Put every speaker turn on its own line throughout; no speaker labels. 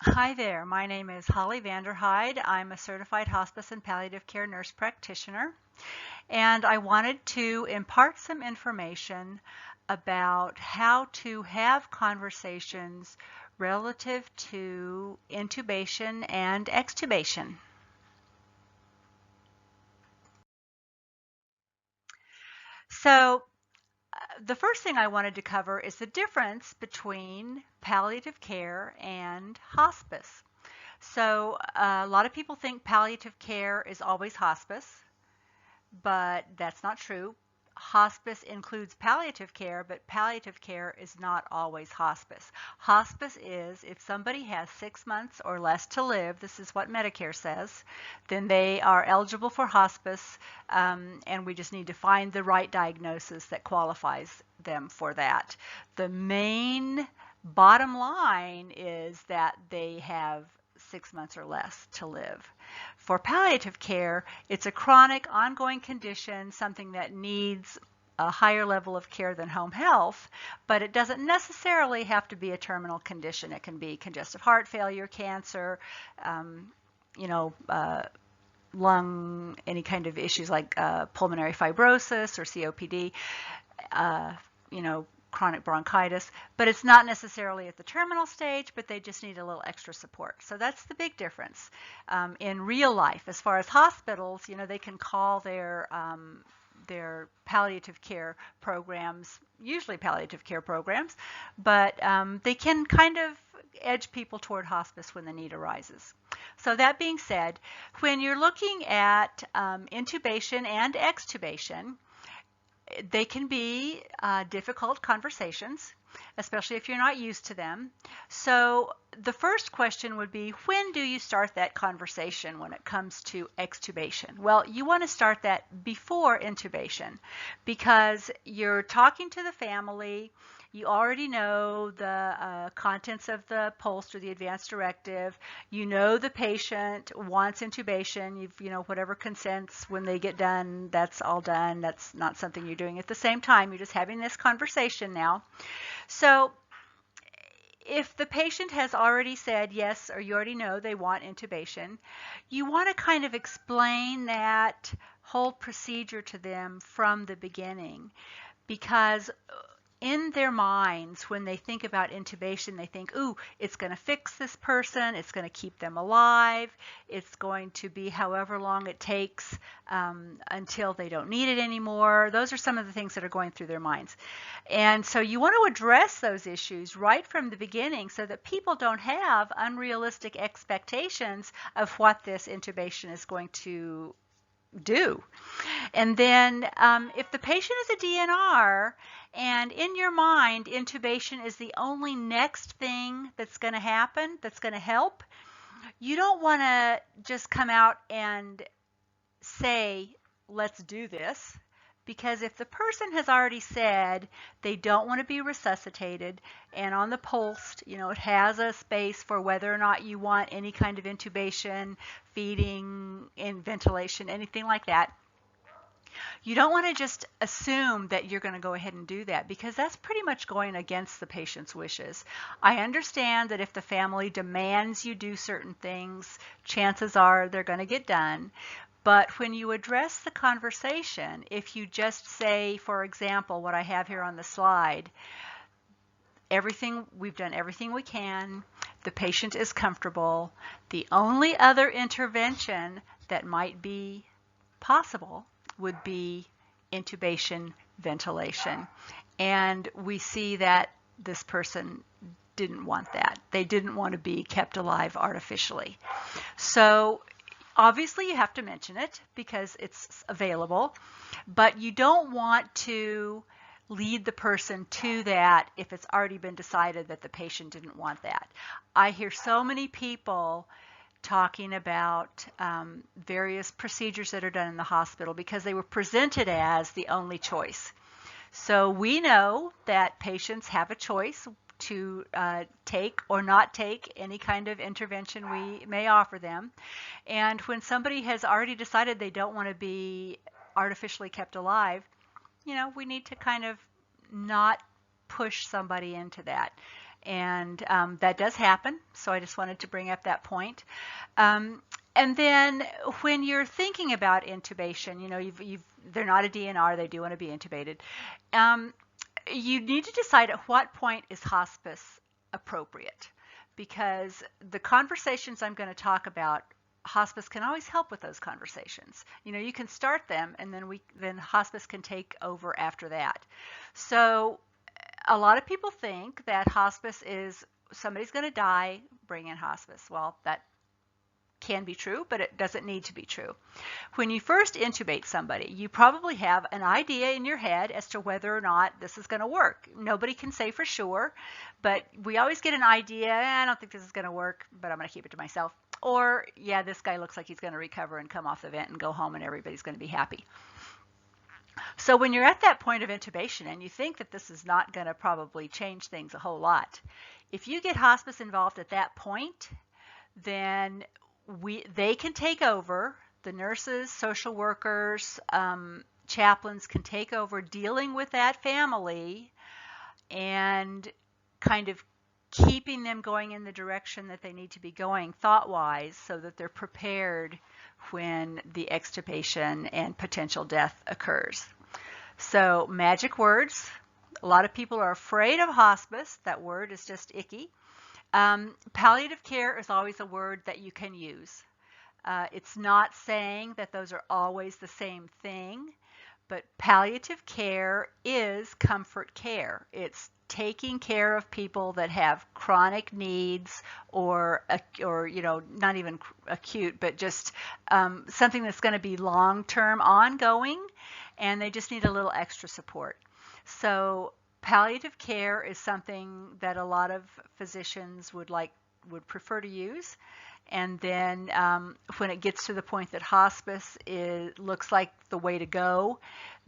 Hi there, my name is Holly Vanderhyde. I'm a certified hospice and palliative care nurse practitioner, and I wanted to impart some information about how to have conversations relative to intubation and extubation. So, the first thing I wanted to cover is the difference between palliative care and hospice. So, a lot of people think palliative care is always hospice, but that's not true. Hospice includes palliative care, but palliative care is not always hospice. Hospice is if somebody has 6 months or less to live, this is what Medicare says, then they are eligible for hospice, and we just need to find the right diagnosis that qualifies them for that. The main bottom line is that they have 6 months or less to live. For palliative care, it's a chronic, ongoing condition, something that needs a higher level of care than home health, but it doesn't necessarily have to be a terminal condition. It can be congestive heart failure, cancer, um, you know, lung, any kind of issues like pulmonary fibrosis or COPD. Uh, you know, chronic bronchitis, but it's not necessarily at the terminal stage, but they just need a little extra support. So that's the big difference in real life. As far as hospitals, they can call their palliative care programs, usually palliative care programs, but they can kind of edge people toward hospice when the need arises. So that being said, when you're looking at intubation and extubation, they can be difficult conversations, especially if you're not used to them. So the first question would be, when do you start that conversation when it comes to extubation? Well, you want to start that before intubation because you're talking to the family. You already know the contents of the POST or the advance directive. You know the patient wants intubation. Whatever consents when they get done, that's all done. That's not something you're doing at the same time. You're just having this conversation now. So if the patient has already said yes, or you already know they want intubation, you want to kind of explain that whole procedure to them from the beginning, because in their minds, when they think about intubation, they think, ooh, it's going to fix this person, it's going to keep them alive, it's going to be however long it takes until they don't need it anymore. Those are some of the things that are going through their minds. And so you want to address those issues right from the beginning so that people don't have unrealistic expectations of what this intubation is going to do. And then if the patient is a DNR and in your mind intubation is the only next thing that's going to happen, that's going to help, you don't want to just come out and say, let's do this. Because if the person has already said they don't want to be resuscitated, and on the POST, it has a space for whether or not you want any kind of intubation, feeding, and ventilation, anything like that, you don't want to just assume that you're going to go ahead and do that, because that's pretty much going against the patient's wishes. I understand that if the family demands you do certain things, chances are they're going to get done. But when you address the conversation, if you just say, for example, what I have here on the slide, we've done everything we can, the patient is comfortable, the only other intervention that might be possible would be intubation, ventilation. And we see that this person didn't want that. They didn't want to be kept alive artificially. So obviously you have to mention it because it's available, but you don't want to lead the person to that if it's already been decided that the patient didn't want that. I hear so many people talking about various procedures that are done in the hospital because they were presented as the only choice. So we know that patients have a choice to take or not take any kind of intervention we may offer them. And when somebody has already decided they don't want to be artificially kept alive, we need to kind of not push somebody into that. And that does happen. So I just wanted to bring up that point. And then when you're thinking about intubation, they're not a DNR, they do want to be intubated. You need to decide at what point is hospice appropriate, because the conversations I'm going to talk about, hospice can always help with those conversations. You can start them, and then hospice can take over after that. So a lot of people think that hospice is somebody's going to die, bring in hospice. Well, that can be true, but it doesn't need to be true. When you first intubate somebody, you probably have an idea in your head as to whether or not this is going to work. Nobody can say for sure, but we always get an idea. I don't think this is going to work, but I'm going to keep it to myself. Or, yeah, this guy looks like he's going to recover and come off the vent and go home and everybody's going to be happy. So when you're at that point of intubation and you think that this is not going to probably change things a whole lot, if you get hospice involved at that point, then they can take over. The nurses, social workers, chaplains can take over dealing with that family and kind of keeping them going in the direction that they need to be going thought-wise, so that they're prepared when the extubation and potential death occurs. So magic words. A lot of people are afraid of hospice. That word is just icky. Palliative care is always a word that you can use. It's not saying that those are always the same thing, but palliative care is comfort care. It's taking care of people that have chronic needs, or not even acute, but just something that's going to be long-term, ongoing, and they just need a little extra support. So palliative care is something that a lot of physicians would prefer to use. And then when it gets to the point that hospice looks like the way to go,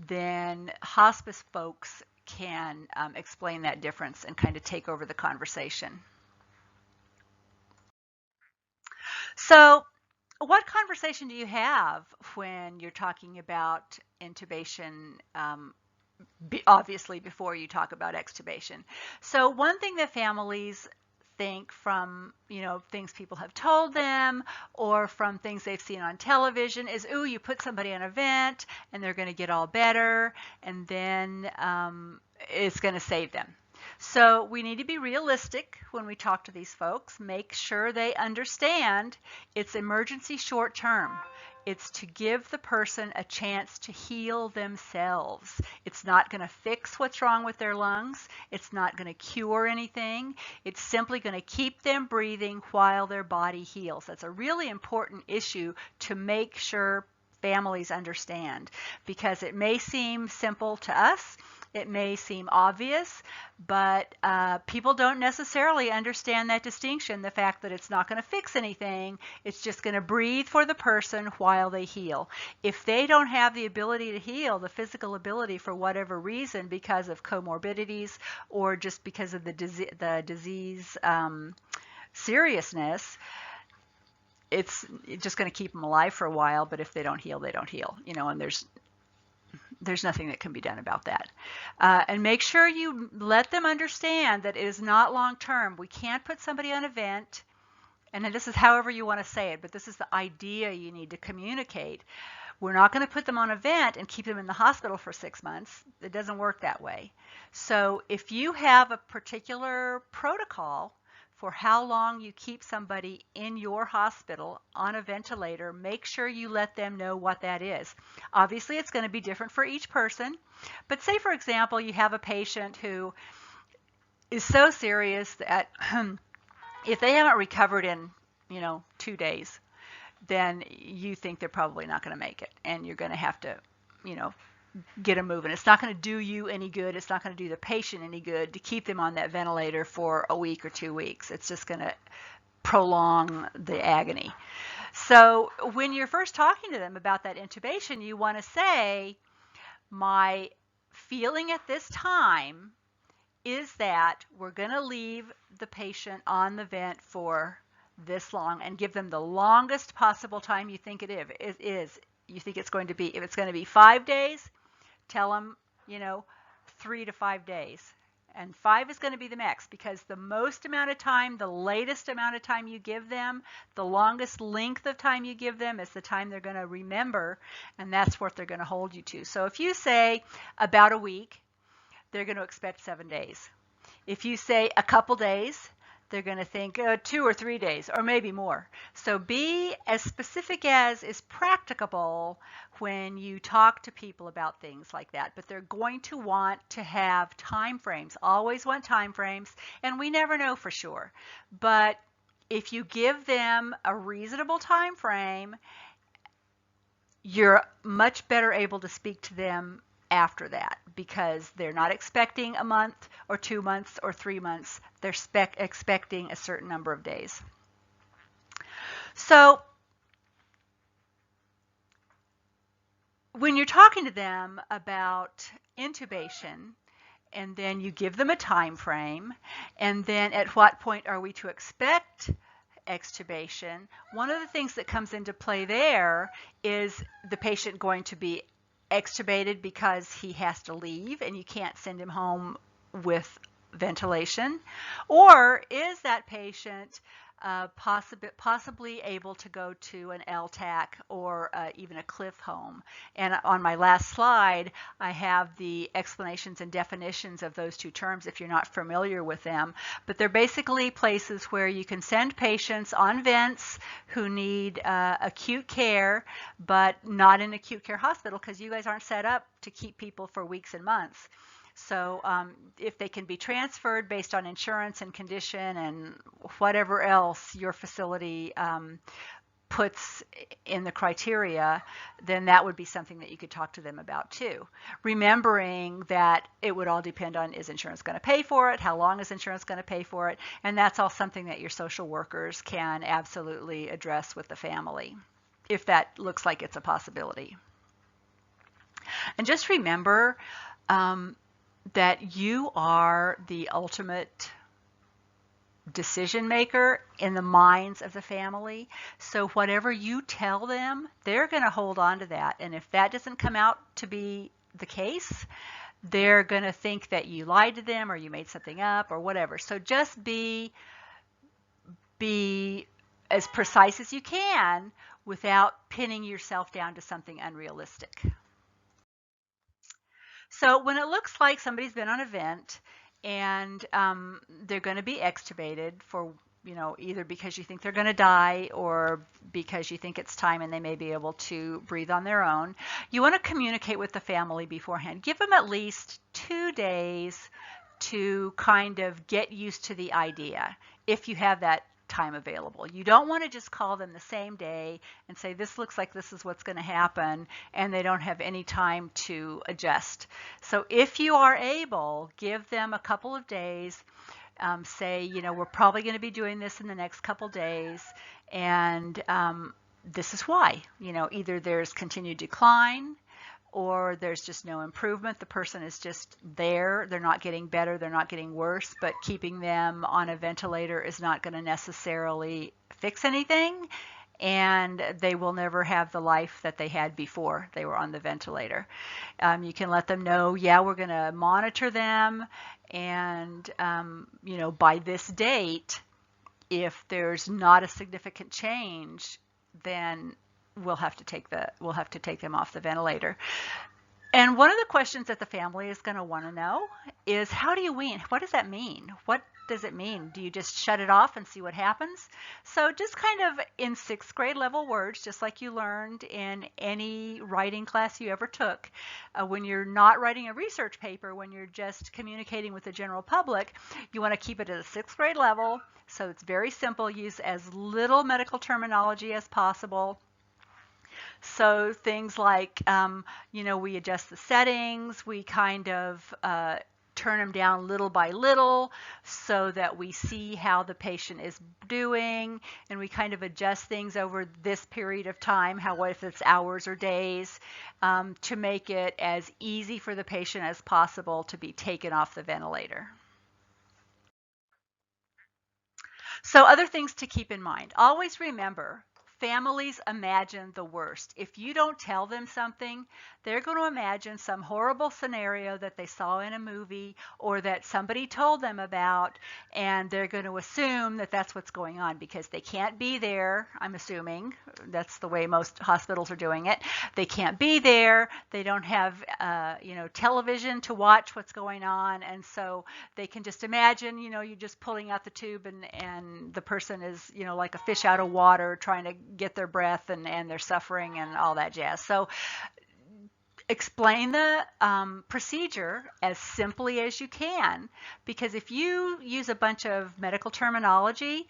then hospice folks can explain that difference and kind of take over the conversation. So what conversation do you have when you're talking about intubation, obviously before you talk about extubation? So one thing that families think from things people have told them or from things they've seen on television is, ooh, you put somebody on a vent and they're going to get all better, and then it's going to save them. So we need to be realistic when we talk to these folks. Make sure they understand it's emergency short term. It's to give the person a chance to heal themselves. It's not going to fix what's wrong with their lungs. It's not going to cure anything. It's simply going to keep them breathing while their body heals. That's a really important issue to make sure families understand, because it may seem simple to us. It may seem obvious, but people don't necessarily understand that distinction, the fact that it's not going to fix anything. It's just going to breathe for the person while they heal. If they don't have the ability to heal, the physical ability for whatever reason, because of comorbidities or just because of the disease seriousness, it's just going to keep them alive for a while. But if they don't heal, they don't heal, and there's nothing that can be done about that. And make sure you let them understand that it is not long-term. We can't put somebody on a vent, and this is however you want to say it, but this is the idea you need to communicate. We're not going to put them on a vent and keep them in the hospital for 6 months. It doesn't work that way. So if you have a particular protocol for how long you keep somebody in your hospital on a ventilator, make sure you let them know what that is. Obviously, it's going to be different for each person, but say, for example, you have a patient who is so serious that if they haven't recovered in 2 days, then you think they're probably not going to make it, and you're going to have to get them moving. It's not going to do you any good. It's not going to do the patient any good to keep them on that ventilator for a week or 2 weeks. It's just going to prolong the agony. So when you're first talking to them about that intubation, you want to say, my feeling at this time is that we're going to leave the patient on the vent for this long, and give them the longest possible time you think it is. You think it's going to be, if it's going to be 5 days, tell them, 3 to 5 days. And 5 is going to be the max, because the most amount of time, the latest amount of time you give them, the longest length of time you give them is the time they're going to remember, and that's what they're going to hold you to. So if you say about a week, they're going to expect 7 days. If you say a couple days, they're going to think 2 or 3 days, or maybe more. So be as specific as is practicable when you talk to people about things like that. But they're going to want to have time frames, always want time frames, and we never know for sure. But if you give them a reasonable time frame, you're much better able to speak to them after that, because they're not expecting a month or 2 months or 3 months. They're expecting a certain number of days. So when you're talking to them about intubation, and then you give them a time frame, and then at what point are we to expect extubation, one of the things that comes into play there is the patient going to be extubated because he has to leave and you can't send him home with ventilation? Or is that patient possibly able to go to an LTAC or even a cliff home? And on my last slide, I have the explanations and definitions of those two terms if you're not familiar with them. But they're basically places where you can send patients on vents who need acute care, but not an acute care hospital, because you guys aren't set up to keep people for weeks and months. So if they can be transferred based on insurance and condition and whatever else your facility puts in the criteria, then that would be something that you could talk to them about too. Remembering that it would all depend on, is insurance going to pay for it? How long is insurance going to pay for it? And that's all something that your social workers can absolutely address with the family, if that looks like it's a possibility. And just remember, that you are the ultimate decision maker in the minds of the family. So whatever you tell them, they're going to hold on to that. And if that doesn't come out to be the case, they're going to think that you lied to them or you made something up or whatever. So just be as precise as you can without pinning yourself down to something unrealistic. So when it looks like somebody's been on a vent and they're going to be extubated for, either because you think they're going to die or because you think it's time and they may be able to breathe on their own, you want to communicate with the family beforehand. Give them at least 2 days to kind of get used to the idea, if you have that time available. You don't want to just call them the same day and say, this looks like this is what's going to happen, and they don't have any time to adjust. So if you are able, give them a couple of days. Say, we're probably going to be doing this in the next couple days, and this is why. Either there's continued decline, or there's just no improvement. The person is just there. They're not getting better. They're not getting worse. But keeping them on a ventilator is not going to necessarily fix anything. And they will never have the life that they had before they were on the ventilator. You can let them know, yeah, we're going to monitor them. And, by this date, if there's not a significant change, then we'll have to take them off the ventilator. And one of the questions that the family is going to want to know is, how do you wean? What does that mean? What does it mean? Do you just shut it off and see what happens? So just kind of in 6th grade level words, just like you learned in any writing class you ever took, when you're not writing a research paper, when you're just communicating with the general public, you want to keep it at a 6th grade level. So it's very simple. Use as little medical terminology as possible. So things like, we adjust the settings, we kind of turn them down little by little so that we see how the patient is doing, and we kind of adjust things over this period of time, if it's hours or days, to make it as easy for the patient as possible to be taken off the ventilator. So other things to keep in mind. Always remember, families imagine the worst. If you don't tell them something, they're going to imagine some horrible scenario that they saw in a movie or that somebody told them about, and they're going to assume that that's what's going on because they can't be there. I'm assuming that's the way most hospitals are doing it. They can't be there. They don't have, television to watch what's going on, and so they can just imagine, you just pulling out the tube and the person is, like a fish out of water trying to get their breath and they're suffering and all that jazz. So explain the procedure as simply as you can, because if you use a bunch of medical terminology,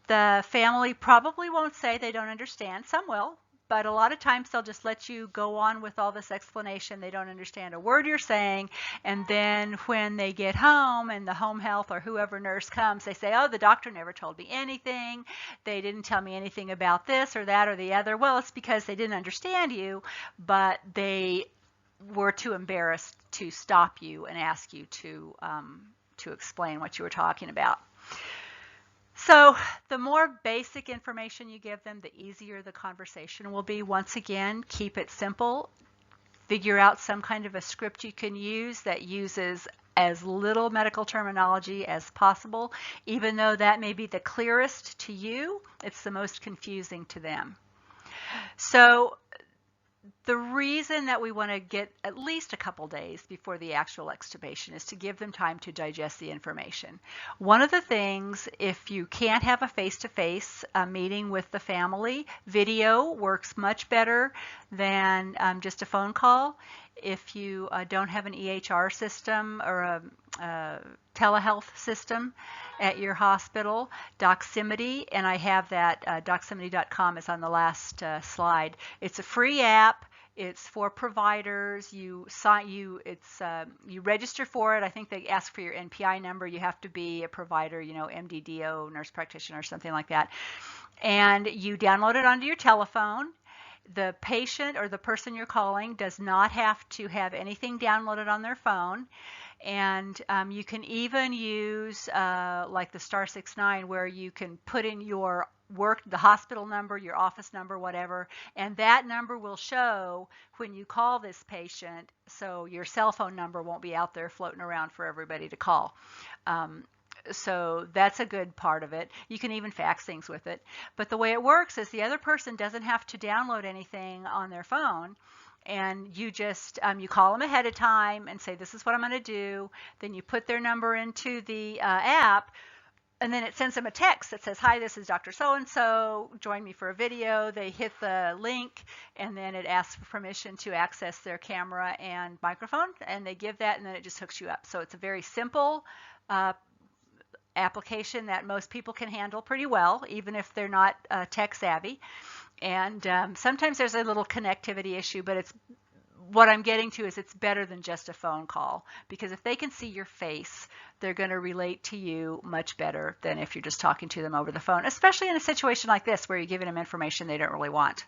the family probably won't say they don't understand. Some will, but a lot of times they'll just let you go on with all this explanation. They don't understand a word you're saying. And then when they get home and the home health or whoever nurse comes, they say, oh, the doctor never told me anything. They didn't tell me anything about this or that or the other. Well, it's because they didn't understand you, but they were too embarrassed to stop you and ask you to explain what you were talking about. So the more basic information you give them, the easier the conversation will be. Once again, keep it simple. Figure out some kind of a script you can use that uses as little medical terminology as possible. Even though that may be the clearest to you, it's the most confusing to them. So the reason that we want to get at least a couple days before the actual extubation is to give them time to digest the information. One of the things, if you can't have a face-to-face meeting with the family, video works much better than just a phone call. If you don't have an EHR system or a telehealth system at your hospital, Doximity, and I have that, doximity.com is on the last slide. It's a free app. It's for providers. You register for it. I think they ask for your NPI number. You have to be a provider, MDDO, nurse practitioner, or something like that. And you download it onto your telephone. The patient or the person you're calling does not have to have anything downloaded on their phone. And you can even use like the *69 where you can put in your the hospital number, your office number, whatever, and that number will show when you call this patient, so your cell phone number won't be out there floating around for everybody to call. So that's a good part of it. You can even fax things with it. But the way it works is the other person doesn't have to download anything on their phone. And you just, you call them ahead of time and say, this is what I'm going to do. Then you put their number into the app, and then it sends them a text that says, hi, this is Dr. So-and-so, join me for a video. They hit the link, and then it asks for permission to access their camera and microphone, and they give that, and then it just hooks you up. So it's a very simple application that most people can handle pretty well, even if they're not tech savvy. And sometimes there's a little connectivity issue, but what I'm getting to is it's better than just a phone call, because if they can see your face, they're going to relate to you much better than if you're just talking to them over the phone, especially in a situation like this where you're giving them information they don't really want.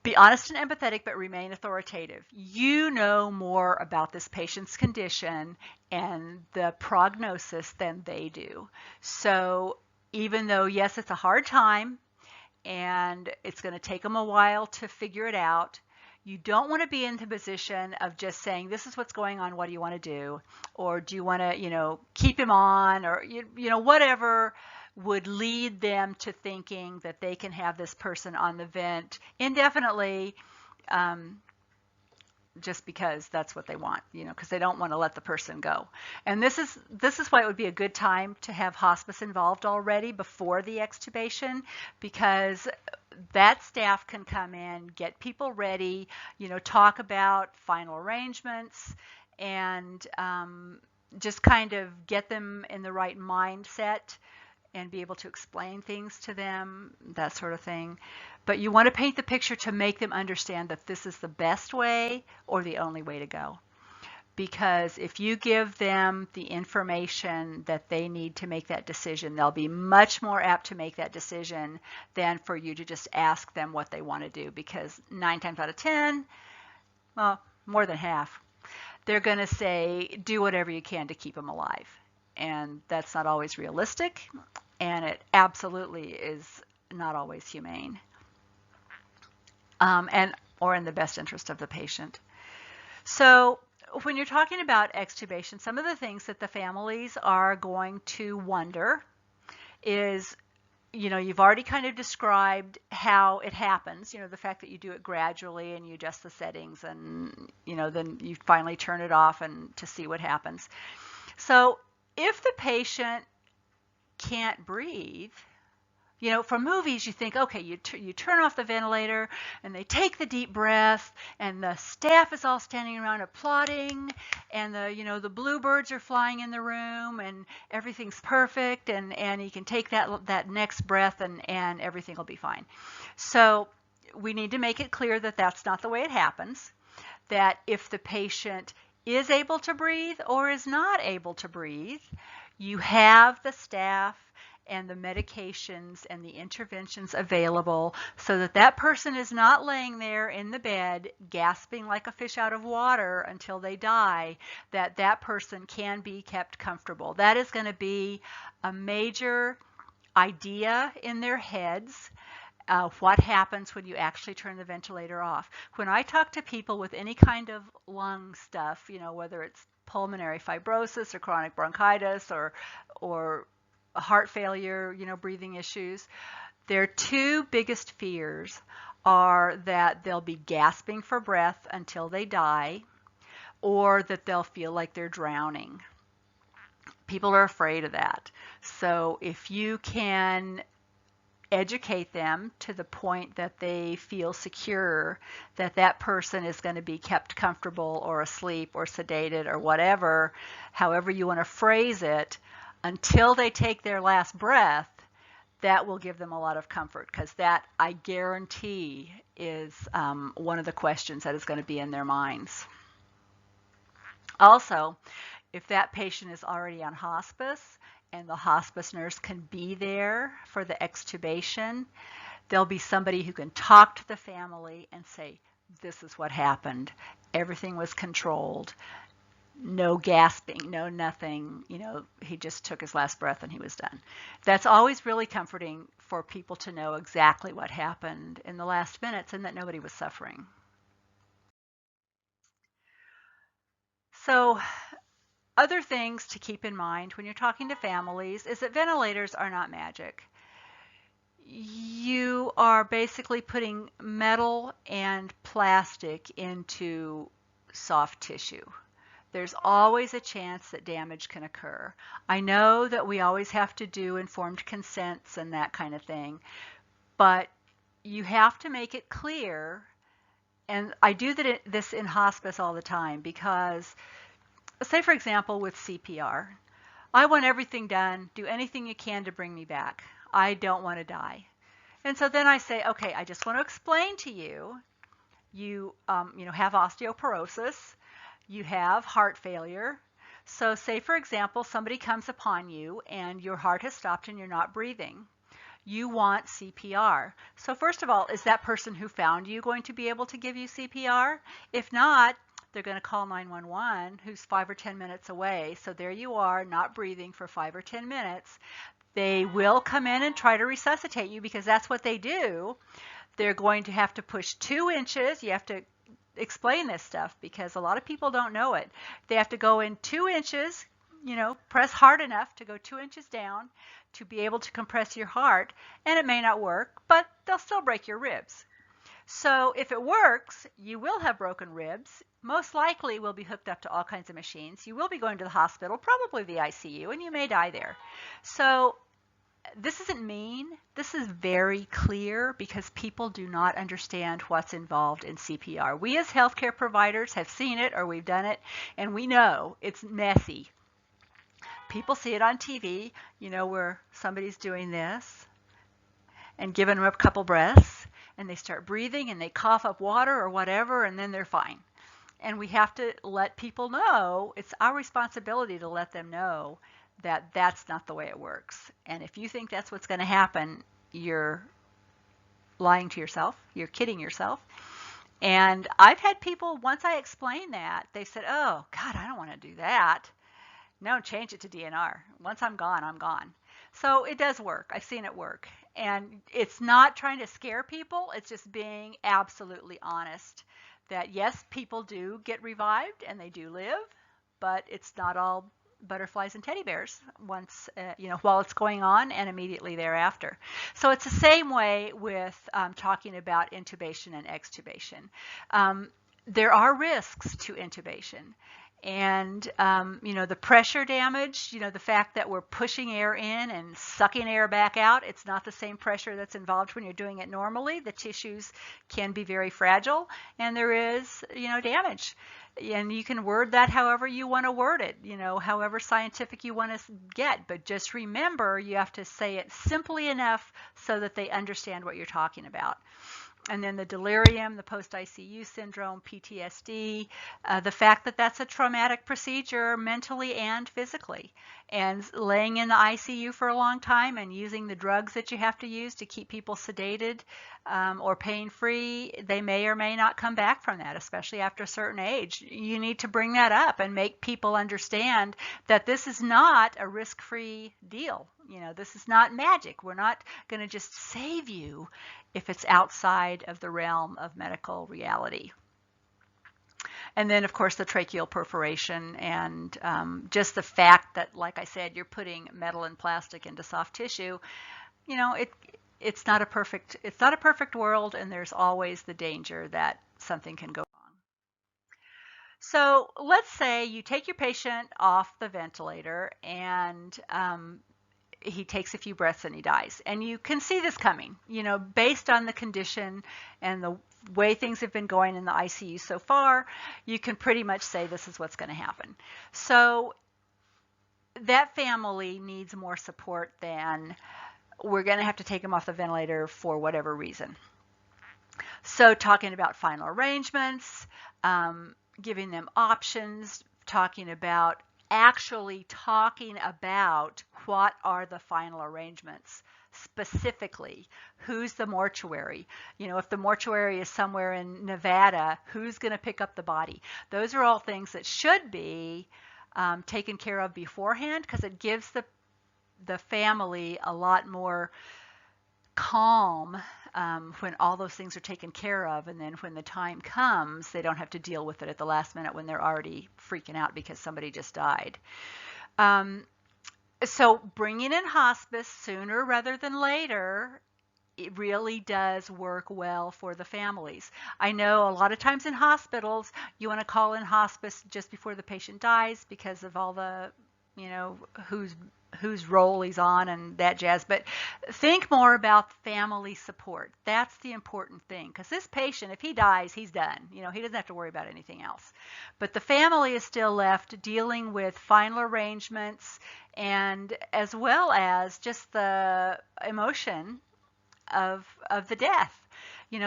Be honest and empathetic, but remain authoritative. You know more about this patient's condition and the prognosis than they do. So even though, yes, it's a hard time and it's going to take them a while to figure it out, you don't want to be in the position of just saying, this is what's going on, what do you want to do? Or do you want to, keep him on, or, whatever would lead them to thinking that they can have this person on the vent indefinitely, just because that's what they want, because they don't want to let the person go. And this is why it would be a good time to have hospice involved already before the extubation, because that staff can come in, get people ready, talk about final arrangements, and just kind of get them in the right mindset and be able to explain things to them, that sort of thing. But you want to paint the picture to make them understand that this is the best way or the only way to go. Because if you give them the information that they need to make that decision, they'll be much more apt to make that decision than for you to just ask them what they want to do. Because 9 times out of 10, well, more than half, they're going to say, do whatever you can to keep them alive. And that's not always realistic. And it absolutely is not always humane, or in the best interest of the patient. So when you're talking about extubation, some of the things that the families are going to wonder is, you've already kind of described how it happens, the fact that you do it gradually and you adjust the settings and, then you finally turn it off and to see what happens. So if the patient can't breathe, from movies, you think, okay, you turn off the ventilator and they take the deep breath and the staff is all standing around applauding and the bluebirds are flying in the room and everything's perfect and you can take that next breath and everything will be fine. So we need to make it clear that that's not the way it happens, that if the patient is able to breathe or is not able to breathe, you have the staff and the medications and the interventions available so that that person is not laying there in the bed gasping like a fish out of water until they die, that person can be kept comfortable. That is going to be a major idea in their heads. What happens when you actually turn the ventilator off. When I talk to people with any kind of lung stuff, whether it's pulmonary fibrosis or chronic bronchitis or heart failure, breathing issues, their two biggest fears are that they'll be gasping for breath until they die, or that they'll feel like they're drowning. People are afraid of that. So if you can educate them to the point that they feel secure that that person is going to be kept comfortable or asleep or sedated or whatever, however you want to phrase it, until they take their last breath, that will give them a lot of comfort, because that, I guarantee, is one of the questions that is going to be in their minds. Also, if that patient is already on hospice and the hospice nurse can be there for the extubation, there'll be somebody who can talk to the family and say, this is what happened. Everything was controlled. No gasping, no nothing, he just took his last breath and he was done. That's always really comforting for people to know exactly what happened in the last minutes and that nobody was suffering. So other things to keep in mind when you're talking to families is that ventilators are not magic. You are basically putting metal and plastic into soft tissue. There's always a chance that damage can occur. I know that we always have to do informed consents and that kind of thing, but you have to make it clear, and I do this in hospice all the time, because say for example with CPR, I want everything done, do anything you can to bring me back. I don't want to die. And so then I say, okay, I just want to explain to you, you have osteoporosis, you have heart failure. So say, for example, somebody comes upon you and your heart has stopped and you're not breathing. You want CPR. So first of all, is that person who found you going to be able to give you CPR? If not, they're going to call 911, who's 5 or 10 minutes away. So there you are, not breathing for 5 or 10 minutes. They will come in and try to resuscitate you, because that's what they do. They're going to have to push 2 inches. You have to explain this stuff because a lot of people don't know it. They have to go in 2 inches, press hard enough to go 2 inches down to be able to compress your heart, and it may not work, but they'll still break your ribs. So if it works, you will have broken ribs, most likely will be hooked up to all kinds of machines. You will be going to the hospital, probably the ICU, and you may die there. So this isn't mean. This is very clear because people do not understand what's involved in CPR. We as healthcare providers have seen it, or we've done it, and we know it's messy. People see it on TV, where somebody's doing this and giving them a couple breaths, and they start breathing and they cough up water or whatever, and then they're fine. And we have to let people know, it's our responsibility to let them know that that's not the way it works. And if you think that's what's going to happen, you're lying to yourself, you're kidding yourself. And I've had people, once I explained that, they said, oh, God, I don't want to do that. No, change it to DNR. Once I'm gone, I'm gone. So it does work. I've seen it work. And it's not trying to scare people, it's just being absolutely honest that yes, people do get revived and they do live, but it's not all butterflies and teddy bears once, while it's going on and immediately thereafter. So it's the same way with talking about intubation and extubation. There are risks to intubation. And, the pressure damage, the fact that we're pushing air in and sucking air back out, it's not the same pressure that's involved when you're doing it normally. The tissues can be very fragile and there is, damage. And you can word that however you want to word it, however scientific you want to get. But just remember, you have to say it simply enough so that they understand what you're talking about. And then the delirium, the post-ICU syndrome, PTSD, the fact that that's a traumatic procedure mentally and physically. And laying in the ICU for a long time and using the drugs that you have to use to keep people sedated or pain-free, they may or may not come back from that, especially after a certain age. You need to bring that up and make people understand that this is not a risk-free deal. This is not magic. We're not going to just save you if it's outside of the realm of medical reality. And then, of course, the tracheal perforation and just the fact that, like I said, you're putting metal and plastic into soft tissue. It's not a perfect world, and there's always the danger that something can go wrong. So let's say you take your patient off the ventilator and he takes a few breaths and he dies. And you can see this coming, based on the condition and the way things have been going in the ICU so far, you can pretty much say this is what's going to happen. So that family needs more support than we're going to have to take them off the ventilator for whatever reason. So talking about final arrangements, giving them options, talking about what are the final arrangements specifically. Who's the mortuary? If the mortuary is somewhere in Nevada, who's going to pick up the body? Those are all things that should be taken care of beforehand, because it gives the family a lot more calm when all those things are taken care of, and then when the time comes, they don't have to deal with it at the last minute when they're already freaking out because somebody just died. So bringing in hospice sooner rather than later, it really does work well for the families. I know a lot of times in hospitals, you want to call in hospice just before the patient dies because of all the, whose role he's on and that jazz. But think more about family support. That's the important thing, because this patient, if he dies, he's done. He doesn't have to worry about anything else. But the family is still left dealing with final arrangements, and as well as just the emotion of the death.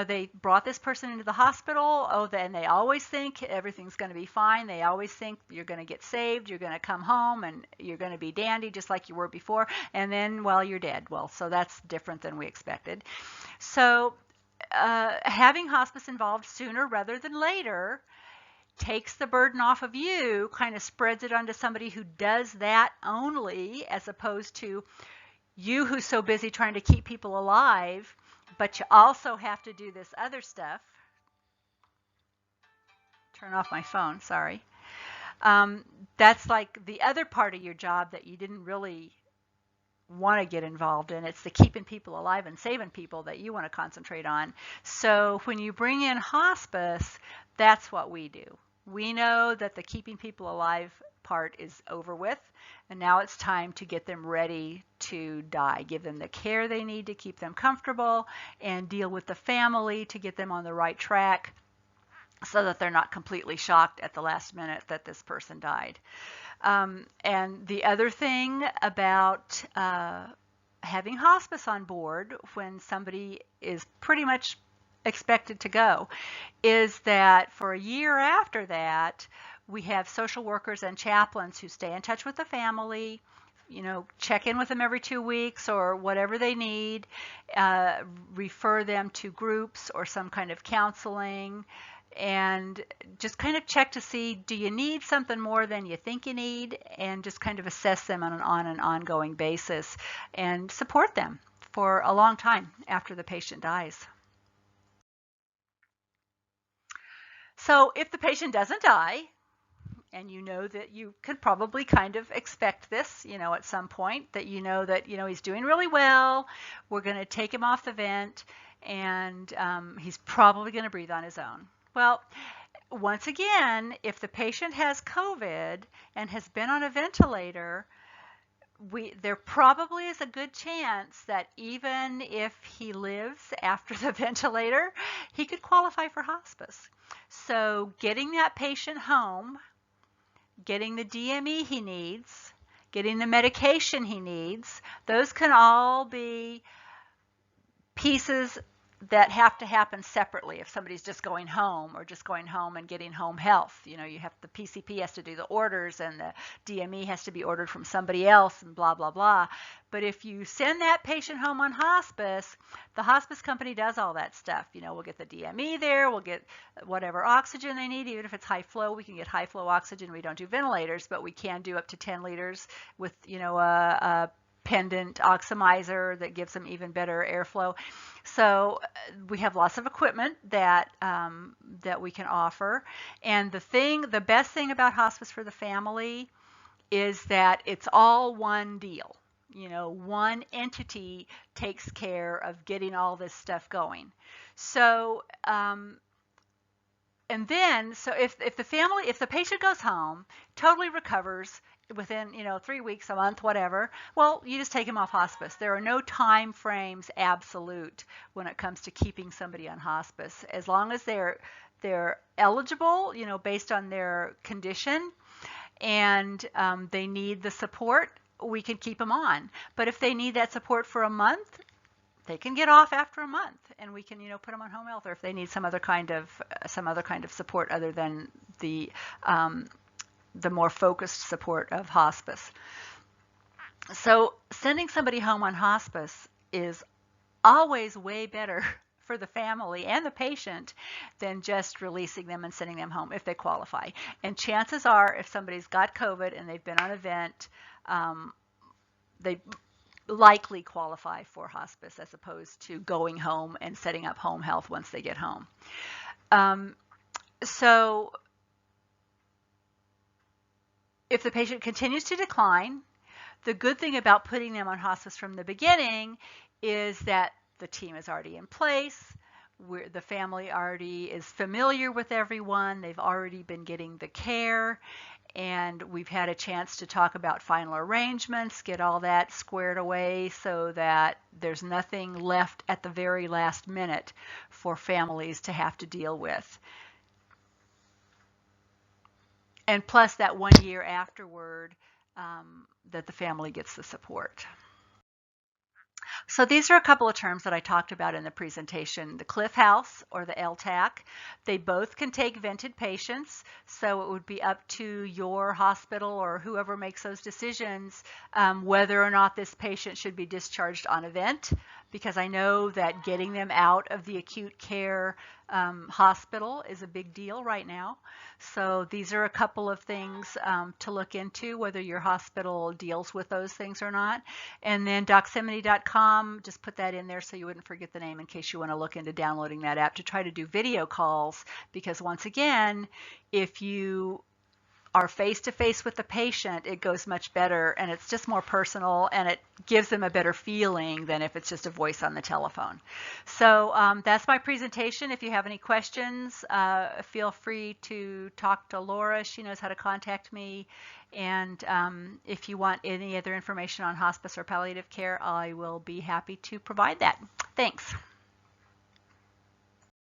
They brought this person into the hospital. And they always think everything's going to be fine. They always think you're going to get saved, you're going to come home, and you're going to be dandy just like you were before. And then, you're dead. So that's different than we expected. So having hospice involved sooner rather than later takes the burden off of you, kind of spreads it onto somebody who does that only, as opposed to you who's so busy trying to keep people alive, but you also have to do this other stuff. Turn off my phone, sorry. That's like the other part of your job that you didn't really want to get involved in. It's the keeping people alive and saving people that you want to concentrate on. So when you bring in hospice, that's what we do. We know that the keeping people alive part is over with, and now it's time to get them ready to die. Give them the care they need to keep them comfortable, and deal with the family to get them on the right track so that they're not completely shocked at the last minute that this person died. And the other thing about having hospice on board when somebody is pretty much expected to go is that for a year after that, we have social workers and chaplains who stay in touch with the family, check in with them every 2 weeks or whatever they need, refer them to groups or some kind of counseling, and just kind of check to see, do you need something more than you think you need, and just kind of assess them on an ongoing basis and support them for a long time after the patient dies. So if the patient doesn't die, and you know that you could probably kind of expect this, at some point, that that, he's doing really well, we're going to take him off the vent, and he's probably going to breathe on his own. Well, once again, if the patient has COVID and has been on a ventilator, there probably is a good chance that even if he lives after the ventilator, he could qualify for hospice. So getting that patient home, getting the DME he needs, getting the medication he needs, those can all be pieces that have to happen separately. If somebody's just going home and getting home health, you have the PCP has to do the orders, and the DME has to be ordered from somebody else, and blah, blah, blah. But if you send that patient home on hospice, the hospice company does all that stuff. We'll get the DME there, we'll get whatever oxygen they need. Even if it's high flow, we can get high flow oxygen. We don't do ventilators, but we can do up to 10 liters with, a pendant oxidizer that gives them even better airflow. So we have lots of equipment that we can offer. And the best thing about hospice for the family is that it's all one deal. One entity takes care of getting all this stuff going. So and then, so if the patient goes home, totally recovers within 3 weeks, a month, whatever, well, you just take him off hospice. There are no time frames absolute when it comes to keeping somebody on hospice. As long as they're eligible, based on their condition, and they need the support, we can keep them on. But if they need that support for a month, they can get off after a month, and we can put them on home health, or if they need some other kind of support other than the more focused support of hospice. So sending somebody home on hospice is always way better for the family and the patient than just releasing them and sending them home if they qualify. And chances are, if somebody's got COVID and they've been on a vent, they likely qualify for hospice as opposed to going home and setting up home health once they get home. So if the patient continues to decline, the good thing about putting them on hospice from the beginning is that the team is already in place. The family already is familiar with everyone. They've already been getting the care, and we've had a chance to talk about final arrangements, get all that squared away so that there's nothing left at the very last minute for families to have to deal with. And plus that 1 year afterward that the family gets the support. So these are a couple of terms that I talked about in the presentation, the Cliff House or the LTAC. They both can take vented patients, so it would be up to your hospital or whoever makes those decisions whether or not this patient should be discharged on a vent, because I know that getting them out of the acute care hospital is a big deal right now. So these are a couple of things to look into, whether your hospital deals with those things or not. And then Doximity.com, just put that in there so you wouldn't forget the name in case you want to look into downloading that app to try to do video calls, because once again, if you are face-to-face with the patient, it goes much better, and it's just more personal, and it gives them a better feeling than if it's just a voice on the telephone. So that's my presentation. If you have any questions, feel free to talk to Laura. She knows how to contact me. And if you want any other information on hospice or palliative care, I will be happy to provide that. Thanks.